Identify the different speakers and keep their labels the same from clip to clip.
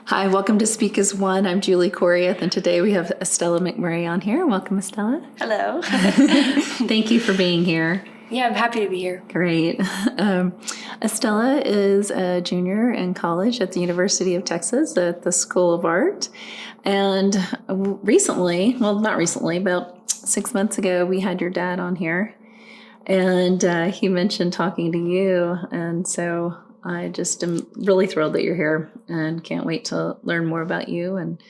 Speaker 1: Hi, welcome to Speak as One. I'm Julie Coriath, and today we have Estella McMurrey on here. Welcome, Estella.
Speaker 2: Hello.
Speaker 1: Thank you for being here.
Speaker 2: Yeah, I'm happy to be here.
Speaker 1: Great. Estella is a junior in college at the University of Texas at the School of Art. And recently, well, not recently, about 6 months ago, we had your dad on here. And he mentioned talking to you. And so I just am really thrilled that you're here and can't wait to learn more about you and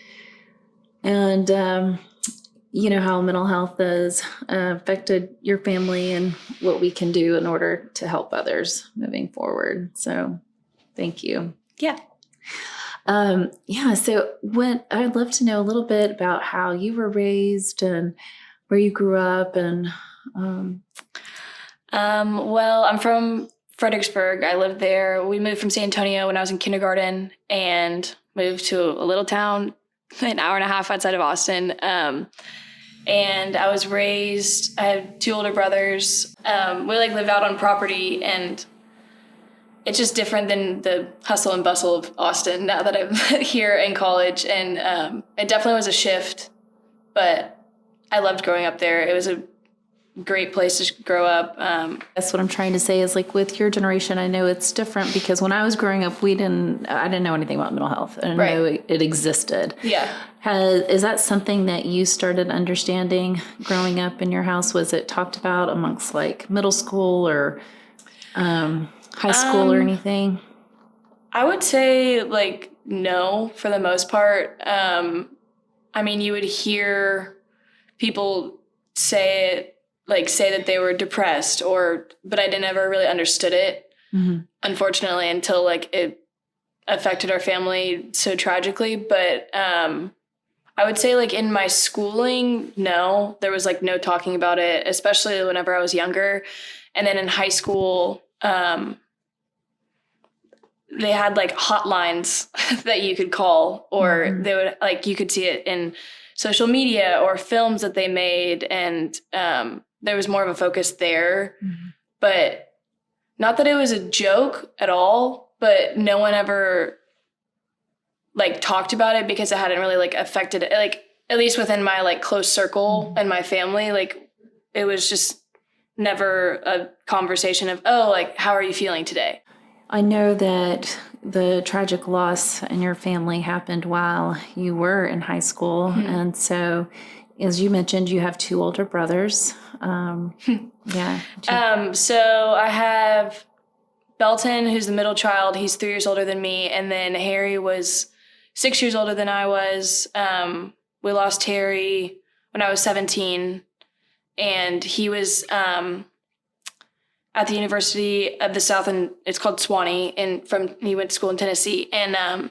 Speaker 1: you know, how mental health has affected your family and what we can do in order to help others moving forward. So thank you.
Speaker 2: Yeah.
Speaker 1: So I'd love to know a little bit about how you were raised and where you grew up and
Speaker 2: well, I'm from Fredericksburg. I lived there. We moved from San Antonio when I was in kindergarten and moved to a little town an hour and a half outside of Austin. And I was raised, I have two older brothers. We lived out on property, and it's just different than the hustle and bustle of Austin now that I'm here in college. And it definitely was a shift, but I loved growing up there. It was a great place to grow up.
Speaker 1: That's what I'm trying to say is with your generation, I know it's different because when I was growing up, I didn't know anything about mental health. I didn't know it existed.
Speaker 2: Yeah.
Speaker 1: Is that something that you started understanding growing up in your house? Was it talked about amongst middle school or high school or anything?
Speaker 2: I would say no, for the most part. You would hear people say that they were depressed but I never really understood it, unfortunately, until it affected our family so tragically. But I would say in my schooling, no, there was no talking about it, especially whenever I was younger. And then in high school, they had hotlines that you could call, or they would you could see it in social media or films that they made. And there was more of a focus there, but not that it was a joke at all, but no one ever talked about it because it hadn't really affected it. At least within my close circle and my family, it was just never a conversation of, how are you feeling today?
Speaker 1: I know that the tragic loss in your family happened while you were in high school. And so, as you mentioned, you have two older brothers. Yeah.
Speaker 2: So I have Belton, who's the middle child. He's 3 years older than me. And then Harry was 6 years older than I was. We lost Harry when I was 17. And he was at the University of the South, and it's called Swanee, he went to school in Tennessee. And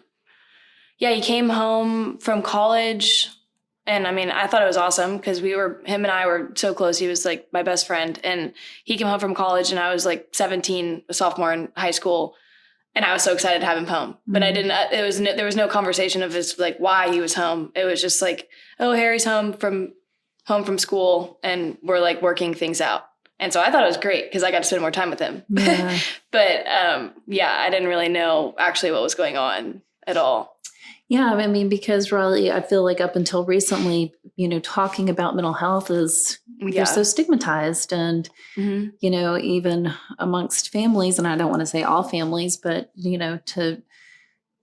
Speaker 2: he came home from college, and I thought it was awesome because him and I were so close. He was my best friend, and he came home from college, and I was 17, a sophomore in high school, and I was so excited to have him home. But there was no conversation of this why he was home. It was just Harry's home from school, and we're working things out. And so I thought it was great because I got to spend more time with him. Yeah. But I didn't really know actually what was going on at all.
Speaker 1: Yeah, because really, I feel up until recently, talking about mental health they're so stigmatized, and even amongst families, and I don't want to say all families, but to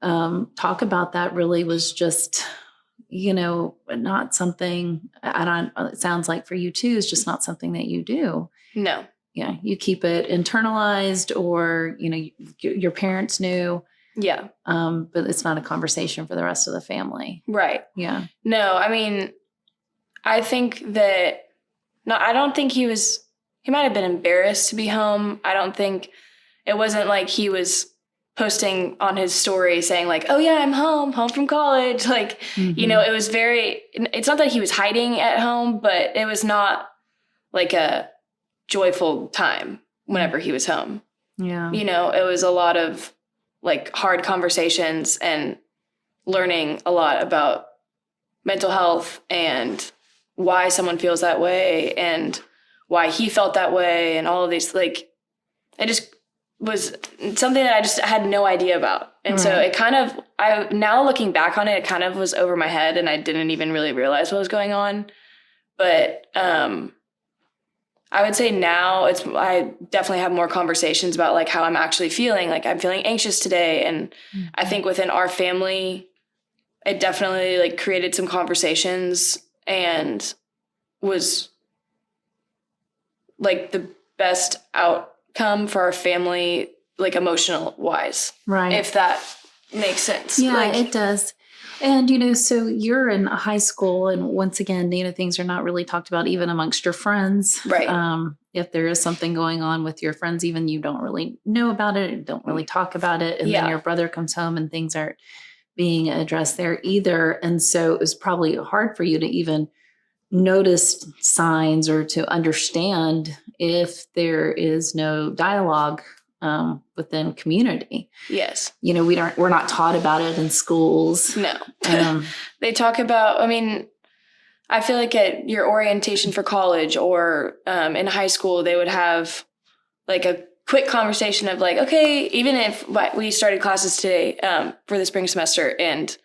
Speaker 1: talk about that really was just not something. It sounds like for you too, is just not something that you do.
Speaker 2: No.
Speaker 1: Yeah, you keep it internalized, or your parents knew.
Speaker 2: Yeah.
Speaker 1: But it's not a conversation for the rest of the family.
Speaker 2: Right.
Speaker 1: Yeah.
Speaker 2: No, I think that, no, I don't think he might have been embarrassed to be home. I don't think, it wasn't he was posting on his story saying oh yeah, I'm home from college. It was it's not that he was hiding at home, but it was not a joyful time whenever he was home.
Speaker 1: Yeah.
Speaker 2: It was a lot of hard conversations and learning a lot about mental health and why someone feels that way and why he felt that way and all of these, was something that I just had no idea about. And so it kind of, now looking back on it, it kind of was over my head and I didn't even really realize what was going on. But I would say now I definitely have more conversations about like how I'm actually feeling. Like I'm feeling anxious today. And I think within our family, it definitely like created some conversations and was like the best outcome for our family, like emotional wise.
Speaker 1: Right.
Speaker 2: If that makes sense.
Speaker 1: Yeah,
Speaker 2: like,
Speaker 1: it does. And, so you're in high school and once again, things are not really talked about even amongst your friends.
Speaker 2: Right.
Speaker 1: If there is something going on with your friends, even you don't really know about it, don't really talk about it. And then your brother comes home and things aren't being addressed there either. And so it was probably hard for you to even notice signs or to understand if there is no dialogue within community.
Speaker 2: Yes.
Speaker 1: We're not taught about it in schools.
Speaker 2: No. They talk about, I feel like at your orientation for college or in high school, they would have like a quick conversation of like, okay, even if we started classes today for the spring semester and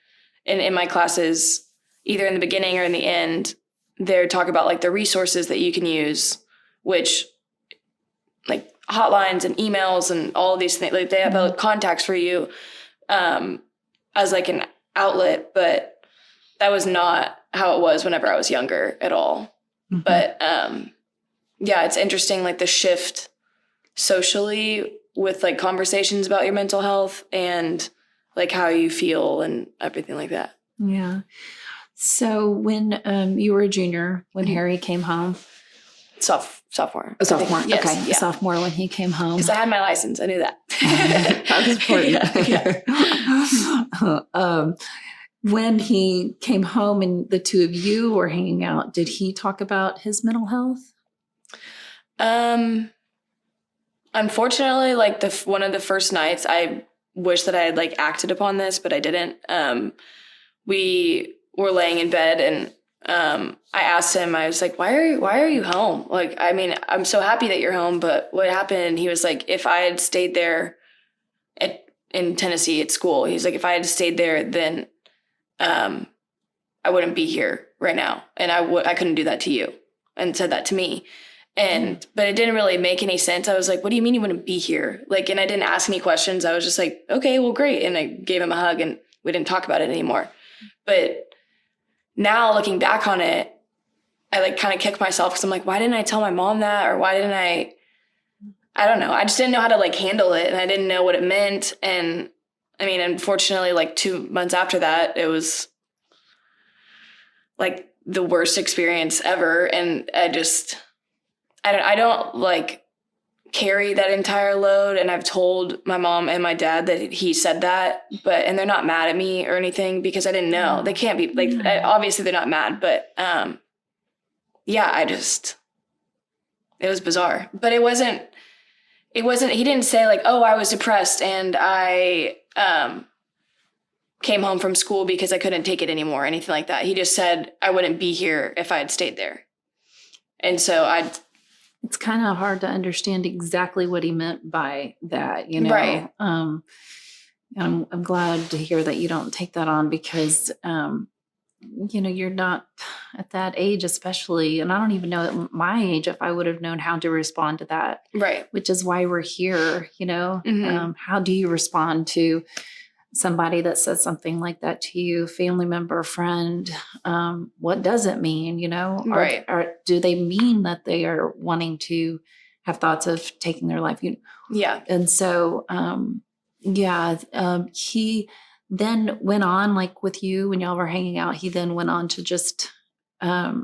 Speaker 2: in my classes, either in the beginning or in the end, they talk about like the resources that you can use, which like hotlines and emails and all of these things, like they have contacts for you as like an outlet, but that was not how it was whenever I was younger at all. Mm-hmm. But it's interesting, like the shift socially with like conversations about your mental health and like how you feel and everything like that.
Speaker 1: Yeah. So when you were a junior, when Harry came home,
Speaker 2: sophomore.
Speaker 1: A sophomore.
Speaker 2: Yes,
Speaker 1: okay. Yeah. A sophomore when he came home.
Speaker 2: Because I had my license. I knew that.
Speaker 1: That was important.
Speaker 2: Yeah.
Speaker 1: When he came home and the two of you were hanging out, did he talk about his mental health?
Speaker 2: Unfortunately, like one of the first nights, I wish that I had like acted upon this, but I didn't. We were laying in bed and I asked him, I was like, why are you home? Like, I'm so happy that you're home, but what happened? And he was like, if I had stayed there in Tennessee at school, he's like, if I had stayed there, then I wouldn't be here right now. And I couldn't do that to you, and said that to me. But it didn't really make any sense. I was like, what do you mean you wouldn't be here? Like, and I didn't ask any questions. I was just like, okay, well, great. And I gave him a hug and we didn't talk about it anymore. But now looking back on it, I like kind of kick myself because I'm like, why didn't I tell my mom that? Or why didn't I don't know. I just didn't know how to like handle it. And I didn't know what it meant. And unfortunately, like 2 months after that, it was like the worst experience ever. And I don't like carry that entire load. And I've told my mom and my dad that he said that, and they're not mad at me or anything because I didn't know. They can't be like, obviously they're not mad, but it was bizarre. But it wasn't, he didn't say like, oh, I was depressed and I came home from school because I couldn't take it anymore or anything like that. He just said I wouldn't be here if I had stayed there. And so
Speaker 1: it's kind of hard to understand exactly what he meant by that,
Speaker 2: Right.
Speaker 1: I'm glad to hear that you don't take that on because, you're not at that age, especially, and I don't even know at my age if I would have known how to respond to that.
Speaker 2: Right.
Speaker 1: Which is why we're here,
Speaker 2: Mm-hmm.
Speaker 1: How do you respond to somebody that says something like that to you, family member, friend? What does it mean,
Speaker 2: Right.
Speaker 1: Or do they mean that they are wanting to have thoughts of taking their life?
Speaker 2: Yeah.
Speaker 1: And so, he then went on, like with you when y'all were hanging out, he then went on to just, I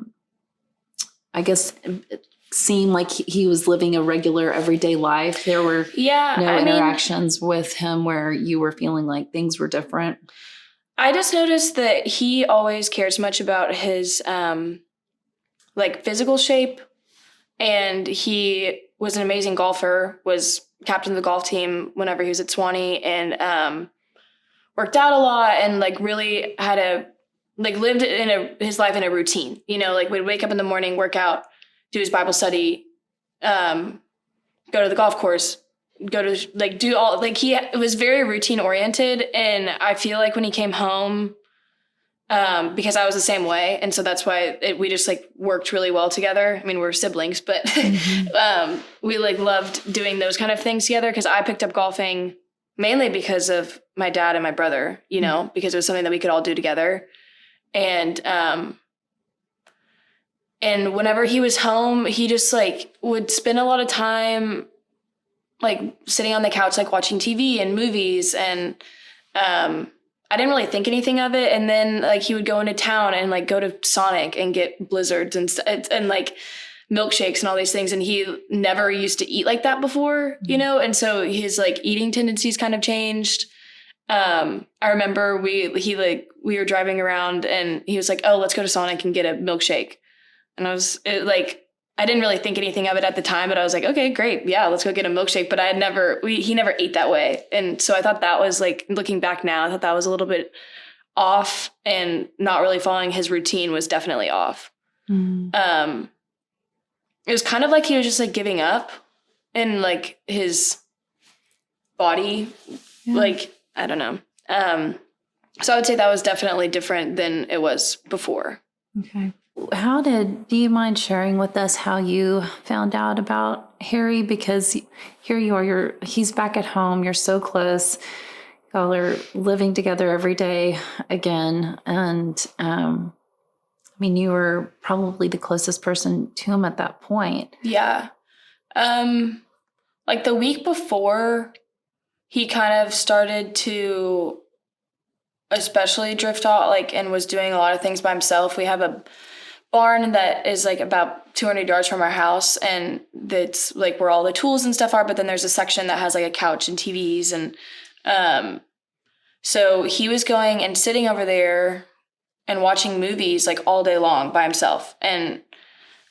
Speaker 1: guess, it seemed like he was living a regular everyday life. There were no interactions with him where you were feeling like things were different.
Speaker 2: I just noticed that he always cares much about his like physical shape, and he was an amazing golfer, was captain of the golf team whenever he was at Swanee, and worked out a lot and like really had lived his life in a routine, like would wake up in the morning, work out, do his Bible study, go to the golf course, go to like do all, like he was very routine oriented. And I feel like when he came home, because I was the same way. And so that's why we just like worked really well together. I mean, we're siblings, but we like loved doing those kind of things together, because I picked up golfing mainly because of my dad and my brother, you know, because it was something that we could all do together. And whenever he was home, he just like would spend a lot of time like sitting on the couch, like watching TV and movies. And I didn't really think anything of it. And then like he would go into town and like go to Sonic and get blizzards and like milkshakes and all these things. And he never used to eat like that before, you know? And so his like eating tendencies kind of changed. I remember we were driving around and he was like, oh, let's go to Sonic and get a milkshake. And I didn't really think anything of it at the time, but I was like, okay, great. Yeah, let's go get a milkshake. But he never ate that way. And so I thought that was like, looking back now, I thought that was a little bit off, and not really following his routine was definitely off. It was kind of like he was just like giving up, and like his body, like, I don't know. So I would say that was definitely different than it was before.
Speaker 1: Okay. Do you mind sharing with us how you found out about Harry? Because here you are, he's back at home, you're so close, y'all are living together every day again. And, I mean, you were probably the closest person to him at that point.
Speaker 2: Yeah. Like the week before, he kind of started to especially drift off, like, and was doing a lot of things by himself. We have a barn that is like about 200 yards from our house, and that's like where all the tools and stuff are. But then there's a section that has like a couch and TVs. And so he was going and sitting over there and watching movies like all day long by himself. And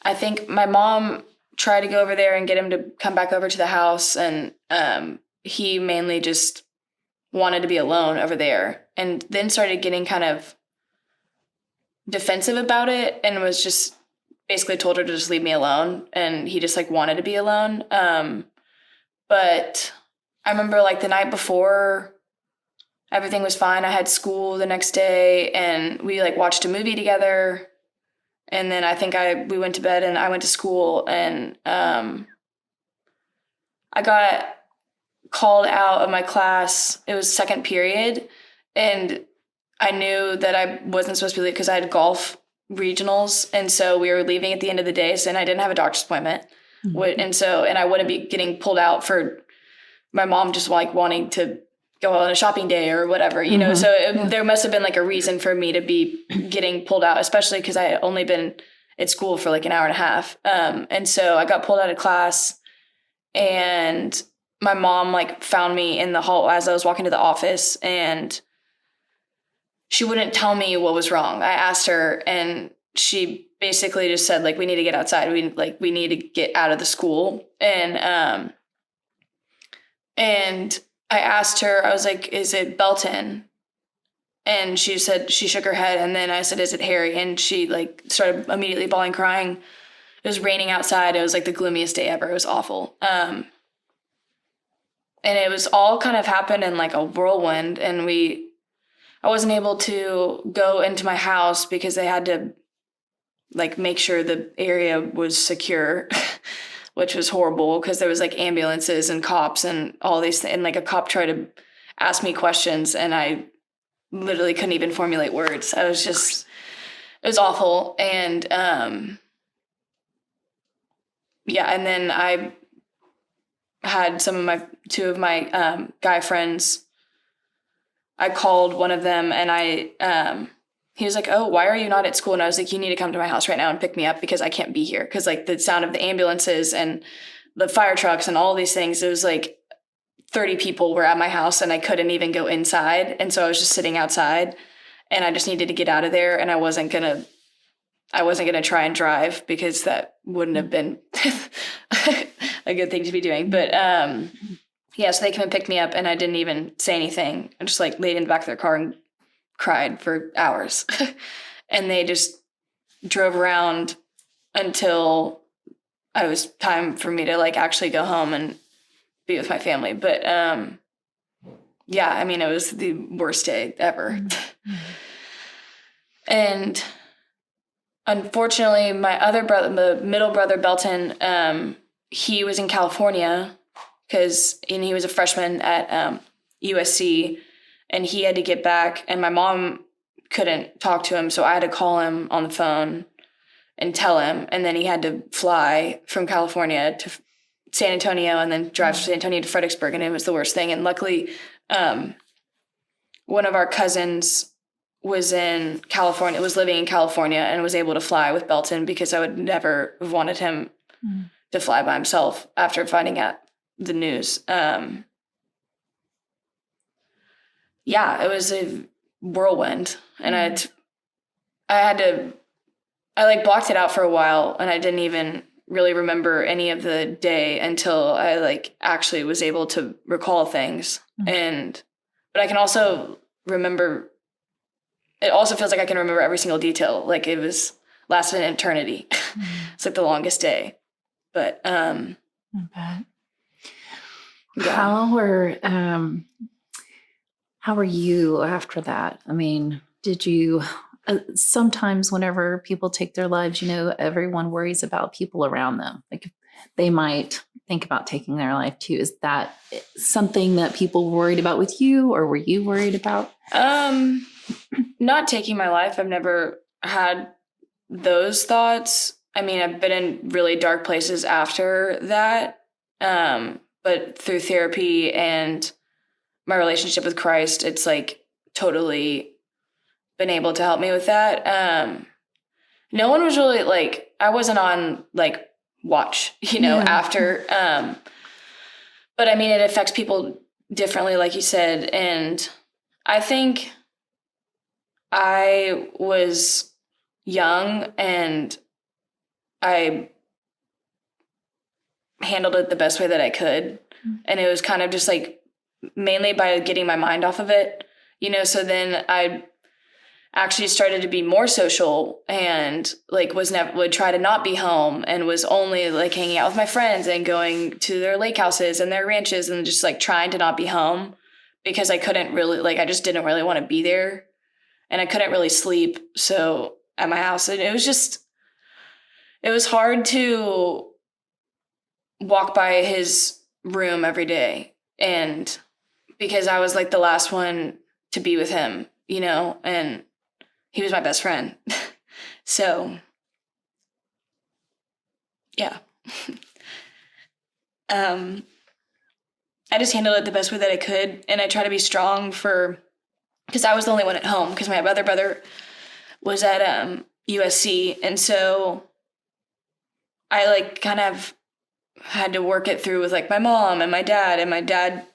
Speaker 2: I think my mom tried to go over there and get him to come back over to the house. And he mainly just wanted to be alone over there, and then started getting kind of defensive about it, and was just basically told her to just leave me alone. And he just like wanted to be alone. But I remember like the night before, everything was fine. I had school the next day, and we like watched a movie together. And then I think we went to bed, and I went to school, and I got called out of my class. It was second period, and I knew that I wasn't supposed to be late because I had golf regionals. And so we were leaving at the end of the day, and I didn't have a doctor's appointment. And I wouldn't be getting pulled out for my mom just like wanting to go on a shopping day or whatever, you know? So there must have been like a reason for me to be getting pulled out, especially because I had only been at school for like an hour and a half. And so I got pulled out of class, and my mom like found me in the hall as I was walking to the office, and she wouldn't tell me what was wrong. I asked her, and she basically just said, like, we need to get outside. We need to get out of the school. And I asked her, I was like, is it Belton? And she said, she shook her head. And then I said, is it Harry? And she like started immediately bawling, crying. It was raining outside. It was like the gloomiest day ever. It was awful. And it was all kind of happened in like a whirlwind. And I wasn't able to go into my house because they had to like make sure the area was secure, which was horrible because there was like ambulances and cops and all these things. And like a cop tried to ask me questions, and I literally couldn't even formulate words. It was awful. And and then I had two of my guy friends. I called one of them, and he was like, oh, why are you not at school? And I was like, you need to come to my house right now and pick me up because I can't be here. Because like the sound of the ambulances and the fire trucks and all these things, it was like 30 people were at my house, and I couldn't even go inside. And so I was just sitting outside, and I just needed to get out of there. And I wasn't gonna try and drive because that wouldn't have been a good thing to be doing. But so they came and picked me up, and I didn't even say anything. I just like laid in the back of their car and cried for hours. And they just drove around until it was time for me to like actually go home and be with my family. But yeah, I mean, it was the worst day ever. Mm-hmm. And unfortunately, my other brother, the middle brother, Belton, he was in California and he was a freshman at USC, and he had to get back, and my mom couldn't talk to him, so I had to call him on the phone and tell him, and then he had to fly from California to San Antonio and then drive from San Antonio to Fredericksburg, and it was the worst thing. And luckily, one of our cousins was living in California and was able to fly with Belton, because I would never have wanted him to fly by himself after finding out the news. Yeah, it was a whirlwind, and I blocked it out for a while, and I didn't even really remember any of the day until I actually was able to recall things. But I can also remember, it also feels like I can remember every single detail. Like it lasted an eternity. It's like the longest day. But
Speaker 1: I bet.
Speaker 2: Yeah.
Speaker 1: How were you after that? I mean, did you sometimes whenever people take their lives, everyone worries about people around them. Like they might think about taking their life too. Is that something that people worried about with you, or were you worried about?
Speaker 2: Not taking my life. I've never had those thoughts. I mean, I've been in really dark places after that. But through therapy and my relationship with Christ, it's totally been able to help me with that. No one was really I wasn't on watch, after. But I mean, it affects people differently, like you said. And I think I was young and I handled it the best way that I could. And it was kind of just mainly by getting my mind off of it, so then I actually started to be more social and would try to not be home and was only hanging out with my friends and going to their lake houses and their ranches and just trying to not be home, because I couldn't really I just didn't really want to be there, and I couldn't really sleep at my house. And it was hard to walk by his room every day, and because I was the last one to be with him, and he was my best friend. So, yeah. I just handled it the best way that I could. And I try to be strong because I was the only one at home, because my other brother was at USC. And so I kind of had to work it through with my mom and my dad. And my dad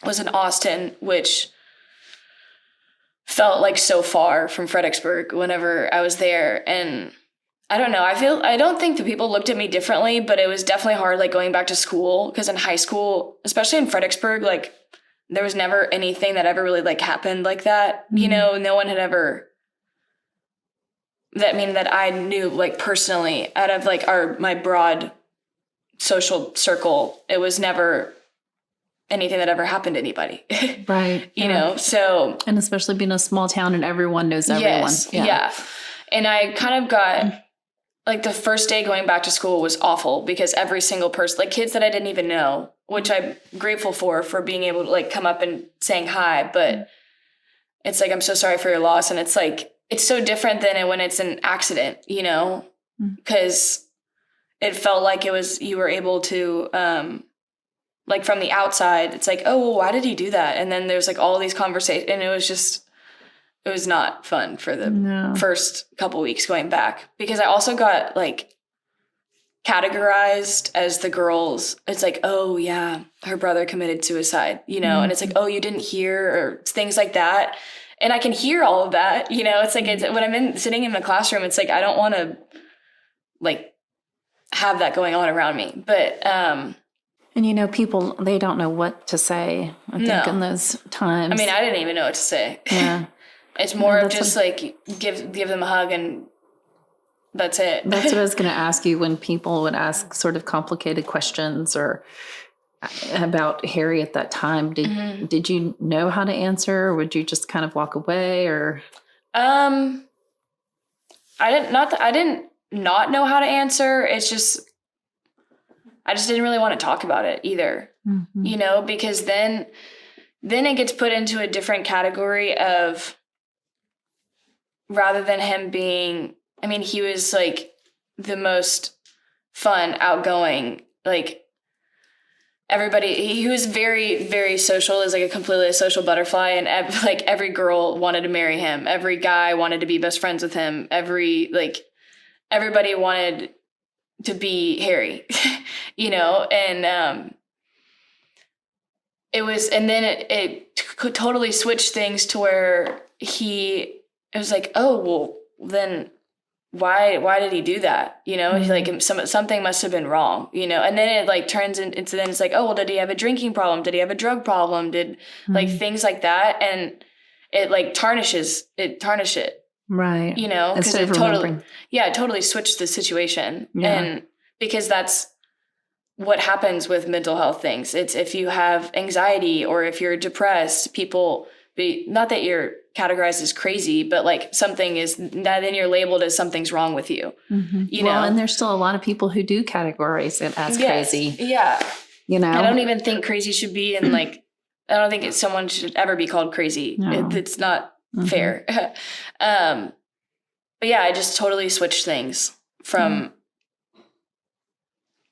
Speaker 2: was in Austin, which felt so far from Fredericksburg whenever I was there. And I don't know, I don't think the people looked at me differently, but it was definitely hard going back to school, because in high school, especially in Fredericksburg, there was never anything that ever really happened like that. Mm-hmm. No one had ever, that I knew personally out of my broad social circle, it was never anything that ever happened to anybody.
Speaker 1: Right.
Speaker 2: You know, so.
Speaker 1: And especially being a small town and everyone knows everyone.
Speaker 2: Yes, yeah. And I kind of got, the first day going back to school was awful, because every single person, kids that I didn't even know, which I'm grateful for being able to come up and saying hi, but it's I'm so sorry for your loss. And it's it's so different than when it's an accident, because it felt like you were able to, from the outside, it's oh, well, why did he do that? And then there's all these conversations, and it was not fun for the first couple weeks going back, because I also got categorized as the girls. It's oh yeah, her brother committed suicide, and it's oh, you didn't hear, or things like that. And I can hear all of that, it's when I'm sitting in the classroom, it's I don't want to have that going on around me. But,
Speaker 1: and people, they don't know what to say, I think, in those times.
Speaker 2: I mean, I didn't even know what to say.
Speaker 1: Yeah.
Speaker 2: It's more of just give them a hug and that's it.
Speaker 1: That's what I was going to ask you, when people would ask sort of complicated questions, or about Harry at that time, did you know how to answer, or would you just kind of walk away, or?
Speaker 2: I didn't not know how to answer. It's just, I just didn't really want to talk about it either, you know, because then it gets put into a different category of, rather than him being, I mean, he was like the most fun, outgoing, like he was very, very social, is like completely a social butterfly. And like every girl wanted to marry him. Every guy wanted to be best friends with him. Everybody wanted to be Harry, you know? And, it could totally switch things to where it was like, oh, well, then why did he do that? You know, like something must have been wrong, you know? And then it like turns into, then it's like, oh, well, did he have a drinking problem? Did he have a drug problem? Like things like that. And it like tarnish it.
Speaker 1: Right.
Speaker 2: You know, because it totally switched the situation. Yeah. And because that's what happens with mental health things. It's if you have anxiety or if you're depressed, not that you're categorized as crazy, but like something is that, then you're labeled as something's wrong with you. You know,
Speaker 1: and there's still a lot of people who do categorize it as crazy.
Speaker 2: Yeah.
Speaker 1: You know,
Speaker 2: I don't even think crazy should be in like, I don't think someone should ever be called crazy. No. It's not fair. But yeah, I just totally switched things from,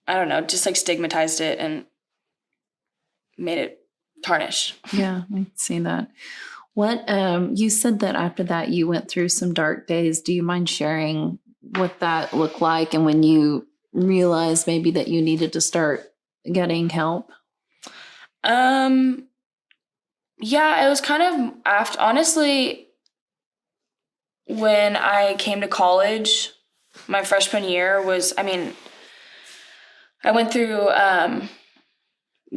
Speaker 2: I don't know, just like stigmatized it and made it tarnish.
Speaker 1: Yeah, I can see that. What, you said that after that you went through some dark days. Do you mind sharing what that looked like and when you realized maybe that you needed to start getting help?
Speaker 2: Yeah, it was kind of honestly, when I came to college, my freshman year I went through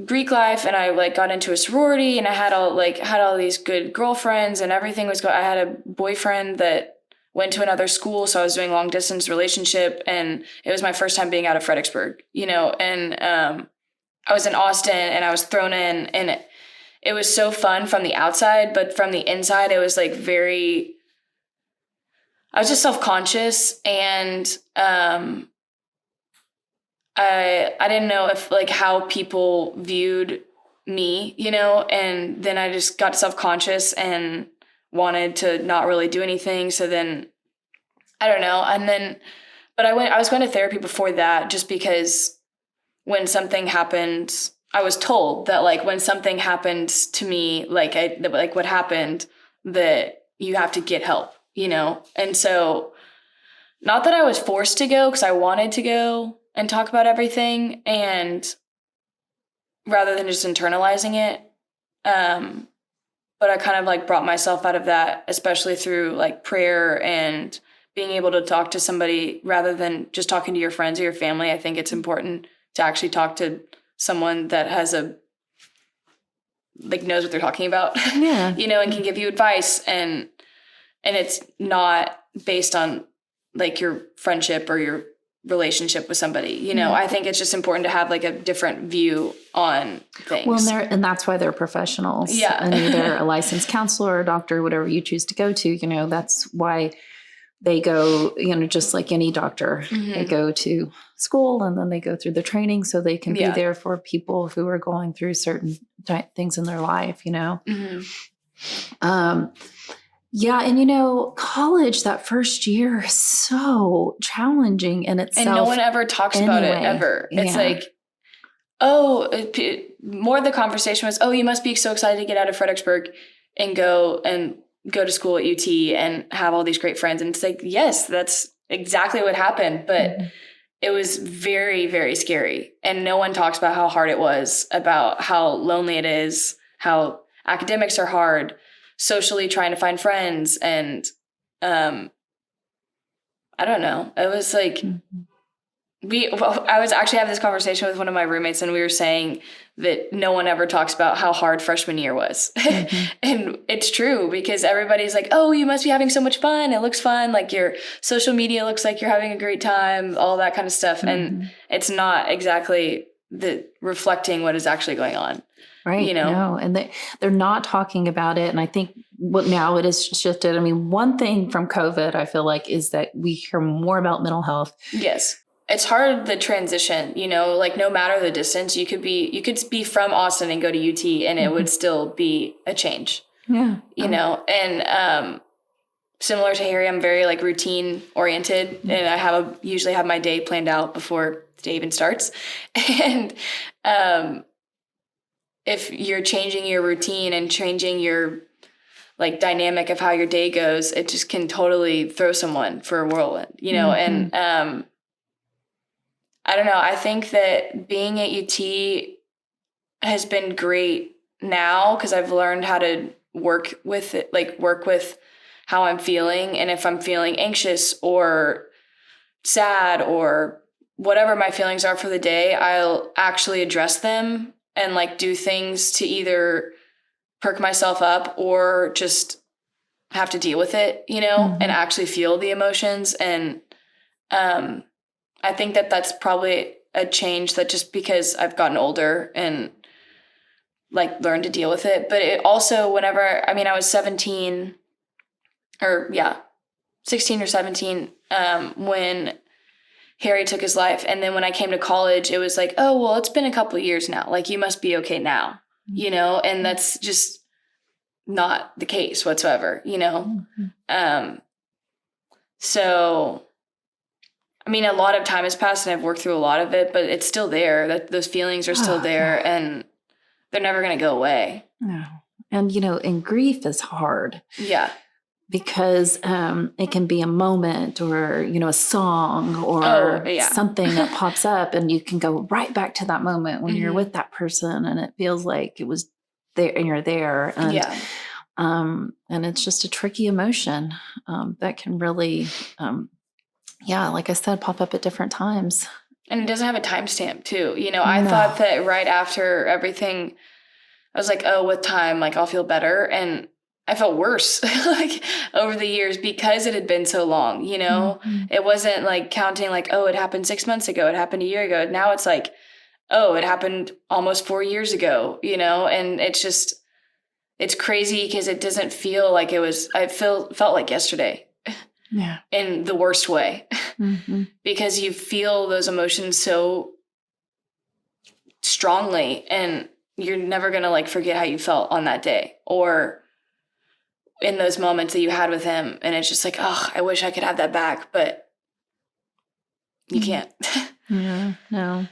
Speaker 2: Greek life, and I like got into a sorority, and I had all these good girlfriends, and everything was I had a boyfriend that went to another school, so I was doing long distance relationship, and it was my first time being out of Fredericksburg, you know, and I was in Austin, and I was thrown in, and it was so fun from the outside, but from the inside, it was like I was just self-conscious, and I didn't know if like how people viewed me, you know, and then I just got self-conscious and wanted to not really do anything. So then I don't know. And then, but I was going to therapy before that, just because when something happened, I was told that like when something happened to me, like what happened, that you have to get help, you know? And so not that I was forced to go, because I wanted to go and talk about everything, and rather than just internalizing it. But I kind of like brought myself out of that, especially through like prayer and being able to talk to somebody rather than just talking to your friends or your family. I think it's important to actually talk to someone that has knows what they're talking about, you know, and can give you advice, and it's not based on like your friendship or your relationship with somebody, you know. I think it's just important to have like a different view on things.
Speaker 1: Well, and that's why they're professionals.
Speaker 2: Yeah.
Speaker 1: And either a licensed counselor or a doctor, whatever you choose to go to, you know, that's why they go, you know, just like any doctor, they go to school and then they go through the training so they can be there for people who are going through certain things in their life, you know. Yeah, and you know, college, that first year is so challenging in itself.
Speaker 2: And no one ever talks about it, ever. It's like, more of the conversation was, oh, you must be so excited to get out of Fredericksburg and go to school at UT and have all these great friends. And it's like, yes, that's exactly what happened. But it was very, very scary. And no one talks about how hard it was, about how lonely it is, how academics are hard, socially trying to find friends. And I don't know. It was like, I was actually having this conversation with one of my roommates, and we were saying that no one ever talks about how hard freshman year was. And it's true, because everybody's like, oh, you must be having so much fun. It looks fun. Like your social media looks like you're having a great time, all that kind of stuff. And it's not exactly reflecting what is actually going on.
Speaker 1: Right.
Speaker 2: You know?
Speaker 1: No, and they're not talking about it. And I think what now it has shifted. I mean, one thing from COVID, I feel like, is that we hear more about mental health.
Speaker 2: Yes. It's hard, the transition, you know, like no matter the distance, you could be from Austin and go to UT and it would still be a change.
Speaker 1: Yeah.
Speaker 2: You know, and similar to Harry, I'm very like routine oriented, and I usually have my day planned out before the day even starts. And if you're changing your routine and changing your like dynamic of how your day goes, it just can totally throw someone for a whirlwind, you know. And I don't know. I think that being at UT has been great now because I've learned how to work with it, like work with how I'm feeling. And if I'm feeling anxious or sad or whatever my feelings are for the day, I'll actually address them and like do things to either perk myself up or just have to deal with it, you know, and actually feel the emotions. And I think that that's probably a change that just because I've gotten older and like learned to deal with it. But it also, I was 16 or 17 when Harry took his life. And then when I came to college, it was like, oh, well, it's been a couple of years now. Like, you must be okay now, you know? And that's just not the case whatsoever, you know? So, I mean, a lot of time has passed and I've worked through a lot of it, but it's still there. That those feelings are still there and they're never going to go away.
Speaker 1: No. And, you know, and grief is hard.
Speaker 2: Yeah.
Speaker 1: Because it can be a moment or, you know, a song or something that pops up and you can go right back to that moment when you're with that person and it feels like it was there and you're there. And, and it's just a tricky emotion that can really, like I said, pop up at different times.
Speaker 2: And it doesn't have a timestamp too. You know, I thought that right after everything, I was like, oh, with time, like I'll feel better. And I felt worse like over the years because it had been so long, you know. It wasn't like counting like, oh, it happened 6 months ago. It happened a year ago. Now it's like, oh, it happened almost 4 years ago, you know. And it's crazy because it doesn't feel like felt like yesterday.
Speaker 1: Yeah.
Speaker 2: In the worst way. Because you feel those emotions so strongly and you're never going to like forget how you felt on that day or in those moments that you had with him. And it's just like, oh, I wish I could have that back, but you can't.
Speaker 1: Yeah, no.